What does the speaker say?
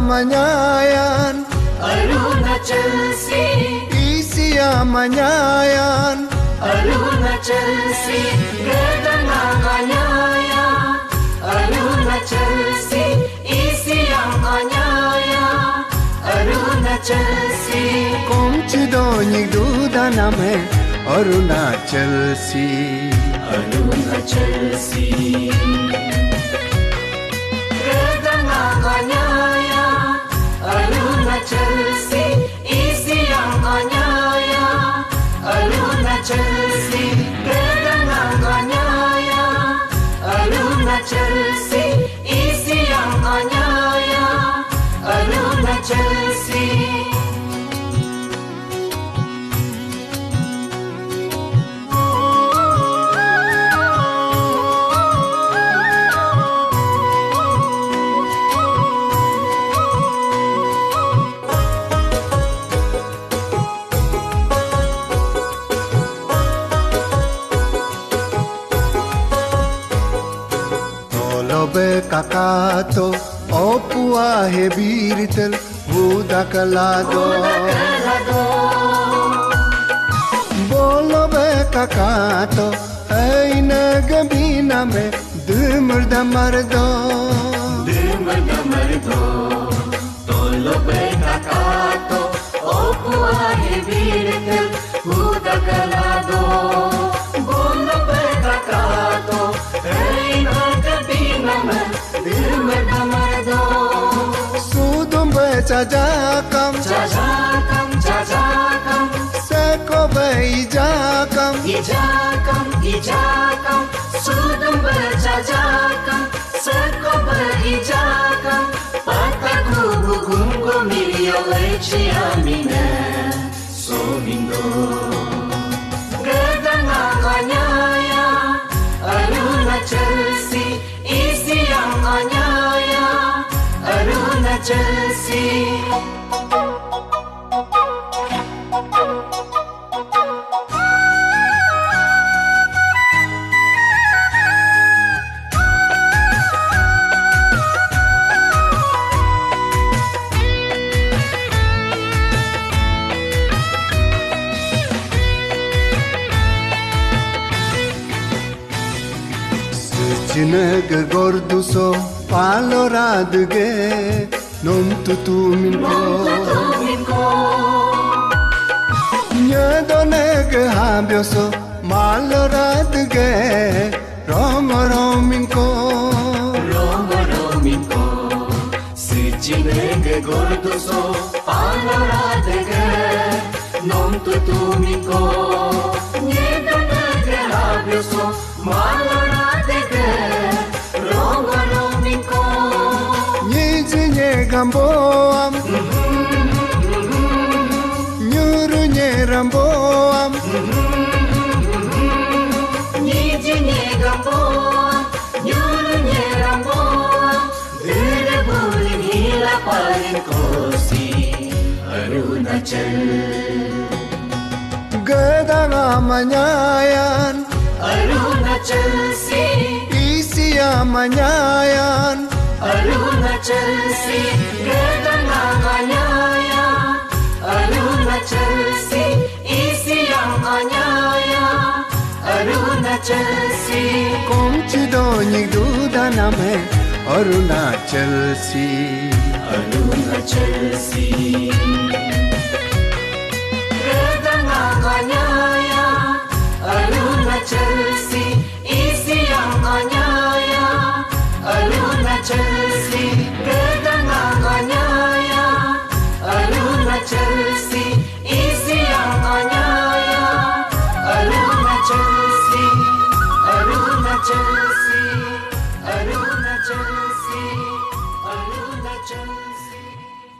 Manyayan Arunachal Si Isia Manyayan Arunachal Si Gadangaganyaya Arunachal Si Isiang Anyaya Arunachal Si Komchidonyik Dudaname Arunachal Si Arunachal Si Gadangaganyaya Arunachal Si Isiang Anyaya Arunachal Si Gadangaganyaya Arunachal Si Isiang Anyaya Arunachal Si Lobe kakato opua he birtel buda kalado Bolobe kakato aina gabina me dumur damardo Lobe kakato opua he birtel buda kalado Bolobe kakato aina Sudum becajakam Jajakam, jajakam Seko beijakam Ijakam, ijakam Sudum berjajakam Seko beijakam Pataku bukungo milio lechi amine Somindo Gadangaganyaya Arunachal Si Isiang Anyaya Arunachal Si Jinag gorduso palo radge nom tutuminko Nyadoneg habyoso malo radge rom rominko Sichinege gorduso paloradege nom tutuminko Nyedonege habyoso maloradege romarominko Nyizinye gamboam Nyurunye ramboam Nijinye gamboa Nyurunye ramboa Direbulin hila parin kosi Arunachal Gadanga Manyayan Arunachal Si Isia Manyayan Arunachal Si Gadangaganyaya Arunachal Si Isiang Anyaya Arunachal Si Komchidonyik Dudaname Arunachal Si Arunachal Si